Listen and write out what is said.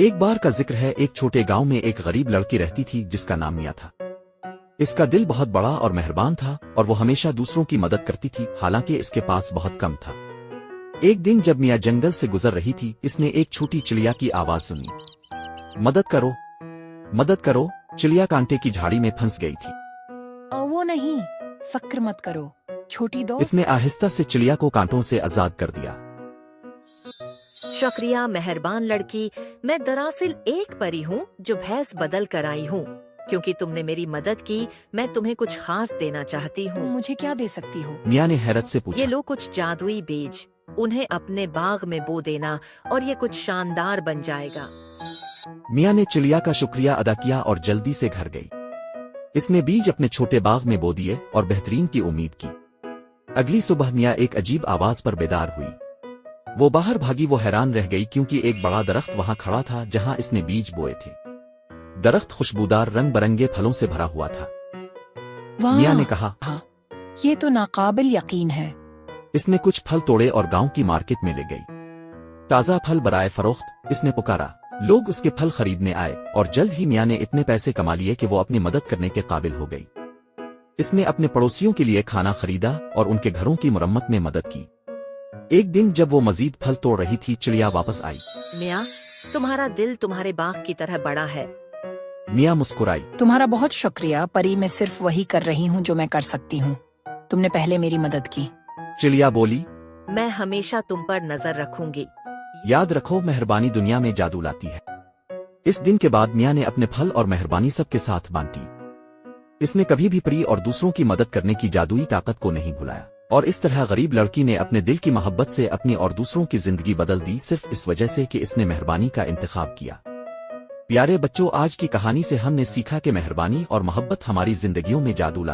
ایک بار کا ذکر ہے، ایک چھوٹے گاؤں میں ایک غریب لڑکی رہتی تھی جس کا نام میاں تھا۔ اس کا دل بہت بڑا اور مہربان تھا اور وہ ہمیشہ دوسروں کی مدد کرتی تھی، حالانکہ اس کے پاس بہت کم تھا۔ ایک دن جب میاں جنگل سے گزر رہی تھی، اس نے ایک چھوٹی چڑیا کی آواز سنی، مدد کرو مدد کرو۔ چڑیا کانٹے کی جھاڑی میں پھنس گئی تھی۔ وہ نہیں، فکر مت کرو چھوٹی دوست۔ اس نے آہستہ سے چڑیا کو کانٹوں سے آزاد کر دیا۔ شکریہ مہربان لڑکی، میں دراصل ایک پری ہوں جو بھینس بدل کر آئی ہوں۔ کیونکہ تم نے میری مدد کی، میں تمہیں کچھ خاص دینا چاہتی تم ہوں۔ مجھے کیا دے سکتی ہو؟ میاں نے حیرت سے یہ پوچھا۔ لو کچھ جادوئی بیج، انہیں اپنے باغ میں بو دینا اور یہ کچھ شاندار بن جائے گا۔ میاں نے چڑیا کا شکریہ ادا کیا اور جلدی سے گھر گئی۔ اس نے بیج اپنے چھوٹے باغ میں بو دیے اور بہترین کی امید کی۔ اگلی صبح میاں ایک عجیب آواز پر بیدار ہوئی۔ وہ باہر بھاگی، وہ حیران رہ گئی کیونکہ ایک بڑا درخت وہاں کھڑا تھا جہاں اس نے بیج بوئے تھے۔ درخت خوشبودار رنگ برنگے پھلوں سے بھرا ہوا تھا۔ واہ، میاں نے کہا، یہ تو ناقابل یقین ہے۔ اس نے کچھ پھل توڑے اور گاؤں کی مارکیٹ میں لے گئی۔ تازہ پھل برائے فروخت، اس نے پکارا۔ لوگ اس کے پھل خریدنے آئے اور جلد ہی میاں نے اتنے پیسے کما لیے کہ وہ اپنی مدد کرنے کے قابل ہو گئی۔ اس نے اپنے پڑوسیوں کے لیے کھانا خریدا اور ان کے گھروں کی مرمت میں مدد کی۔ ایک دن جب وہ مزید پھل توڑ رہی تھی، چڑیا واپس آئی۔ میاں، تمہارا دل تمہارے باغ کی طرح بڑا ہے۔ میاں مسکرائی۔ تمہارا بہت شکریہ پری، میں صرف وہی کر رہی ہوں جو میں کر سکتی ہوں۔ تم نے پہلے میری مدد کی۔ چڑیا بولی، میں ہمیشہ تم پر نظر رکھوں گی۔ یاد رکھو، مہربانی دنیا میں جادو لاتی ہے۔ اس دن کے بعد میاں نے اپنے پھل اور مہربانی سب کے ساتھ بانٹی۔ اس نے کبھی بھی پری اور دوسروں کی مدد کرنے کی جادوئی طاقت کو نہیں بھلایا، اور اس طرح غریب لڑکی نے اپنے دل کی محبت سے اپنی اور دوسروں کی زندگی بدل دی، صرف اس وجہ سے کہ اس نے مہربانی کا انتخاب کیا۔ پیارے بچوں، آج کی کہانی سے ہم نے سیکھا کہ مہربانی اور محبت ہماری زندگیوں میں جادو لا